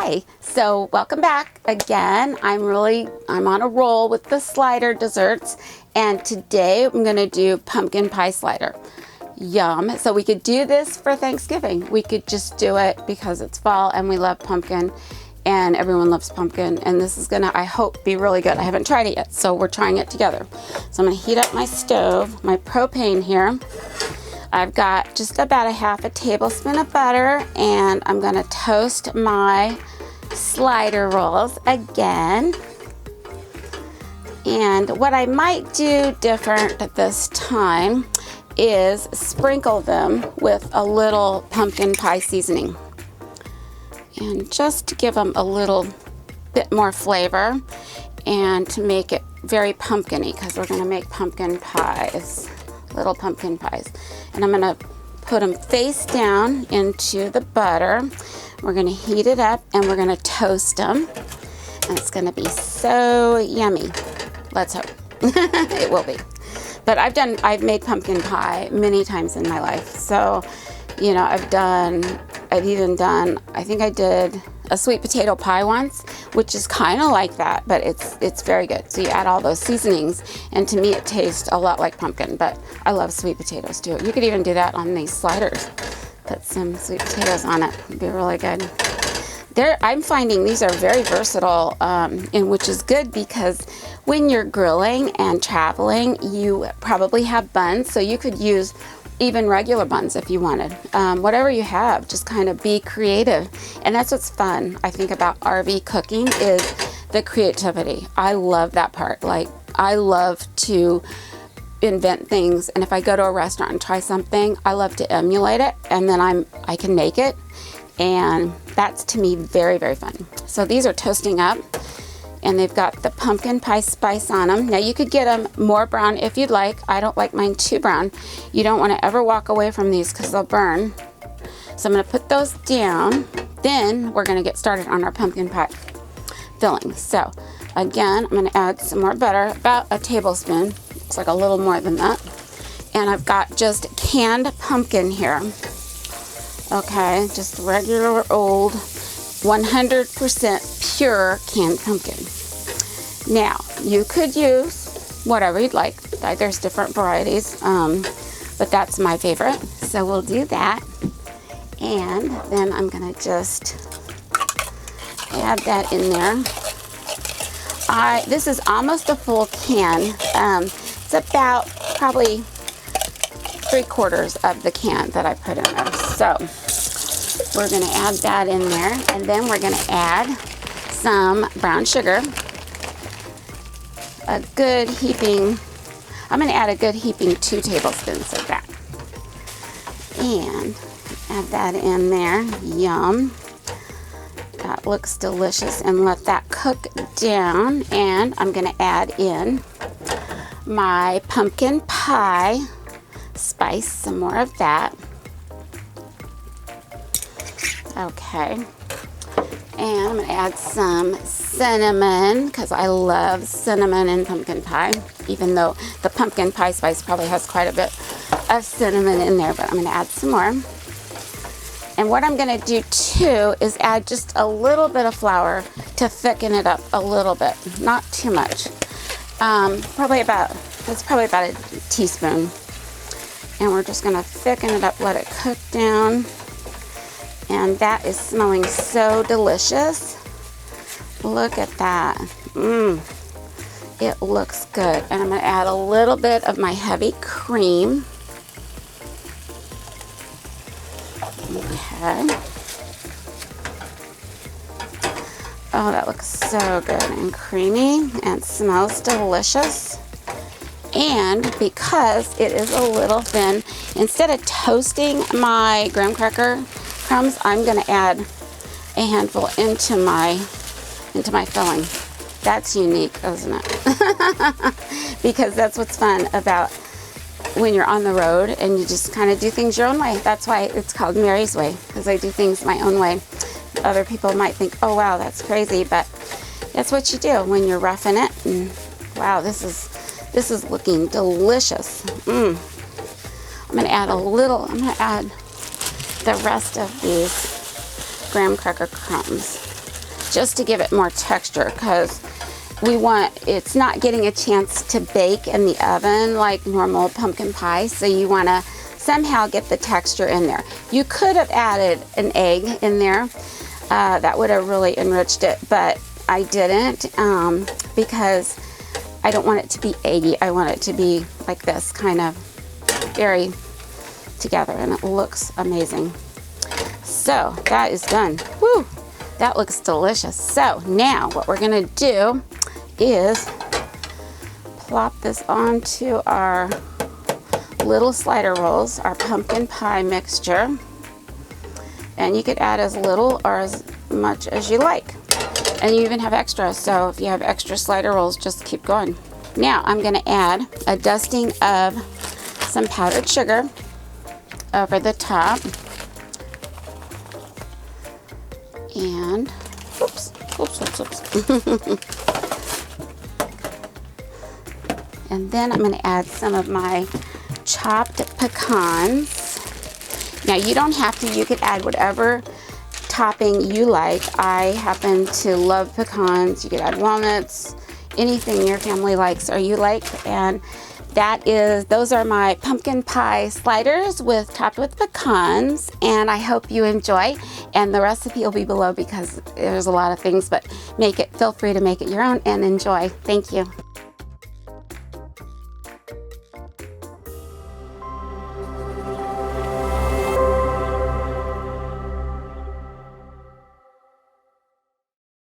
Hi, so welcome back again. I'm on a roll with the slider desserts, and today I'm gonna do pumpkin pie slider. Yum. So we could do this for Thanksgiving. We could just do it because it's fall and we love pumpkin and everyone loves pumpkin, and this is gonna, I hope, be really good. I haven't tried it yet, so we're trying it together. So I'm gonna heat up my stove, my propane here. I've got just about a half a tablespoon of butter, and I'm gonna toast my slider rolls again. And what I might do different this time is sprinkle them with a little pumpkin pie seasoning. And just to give them a little bit more flavor and to make it very pumpkin-y, because we're gonna make pumpkin pies, little pumpkin pies. And I'm gonna put them face down into the butter. We're gonna heat it up and we're gonna toast them. And it's gonna be so yummy. Let's hope. It will be. But I've made pumpkin pie many times in my life. So, you know, I've even done, I think I did a sweet potato pie once, which is kind of like that, but it's very good. So you add all those seasonings, and to me it tastes a lot like pumpkin, but I love sweet potatoes too. You could even do that on these sliders. Put some sweet potatoes on it. It'd be really good. I'm finding these are very versatile, and which is good because when you're grilling and traveling, you probably have buns, so you could use even regular buns if you wanted. Whatever you have, just kind of be creative. And that's what's fun, I think, about RV cooking is the creativity. I love that part. Like, I love to invent things, and if I go to a restaurant and try something, I love to emulate it, and then I can make it, and that's to me very, very fun. So these are toasting up, and they've got the pumpkin pie spice on them. Now you could get them more brown if you'd like. I don't like mine too brown. You don't want to ever walk away from these because they'll burn. So I'm going to put those down. Then we're going to get started on our pumpkin pie filling. So again, I'm going to add some more butter, about a tablespoon. It's like a little more than that. And I've got just canned pumpkin here. Okay, just regular old 100% pure canned pumpkin. Now, you could use whatever you'd like. There's different varieties, but that's my favorite. So we'll do that. And then I'm gonna just add that in there. This is almost a full can. It's about probably 3/4 of the can that I put in there. So we're going to add that in there, and then we're going to add some brown sugar. I'm going to add a good heaping 2 tablespoons of that. And add that in there. Yum. That looks delicious, and let that cook down. And I'm going to add in my pumpkin pie spice, some more of that. Okay, and I'm going to add some cinnamon because I love cinnamon in pumpkin pie, even though the pumpkin pie spice probably has quite a bit of cinnamon in there, but I'm going to add some more. And what I'm going to do too is add just a little bit of flour to thicken it up a little bit, not too much. It's probably about a teaspoon. And we're just going to thicken it up, let it cook down. And that is smelling so delicious. Look at that. It looks good. And I'm going to add a little bit of my heavy cream. Okay. Oh, that looks so good and creamy and smells delicious. And because it is a little thin, instead of toasting my graham cracker crumbs, I'm going to add a handful into my filling. That's unique, isn't it? Because that's what's fun about when you're on the road and you just kind of do things your own way. That's why it's called Mary's Way, because I do things my own way. Other people might think, oh wow, that's crazy, but that's what you do when you're roughing it. And wow, this is looking delicious. I'm going to add the rest of these graham cracker crumbs. just to give it more texture, because it's not getting a chance to bake in the oven like normal pumpkin pie, so you want to somehow get the texture in there. You could have added an egg in there. That would have really enriched it, but I didn't because I don't want it to be eggy. I want it to be like this, kind of very together, and it looks amazing. So that is done. Woo! That looks delicious. So now what we're gonna do is plop this onto our little slider rolls, our pumpkin pie mixture. And you could add as little or as much as you like. And you even have extra, so if you have extra slider rolls, just keep going. Now I'm gonna add a dusting of some powdered sugar over the top. And, oops. And then I'm gonna add some of my chopped pecans. Now you don't have to, you could add whatever topping you like. I happen to love pecans. You could add walnuts, anything your family likes or you like. And those are my pumpkin pie sliders topped with pecans, and I hope you enjoy. And the recipe will be below because there's a lot of things, but feel free to make it your own and enjoy. Thank you.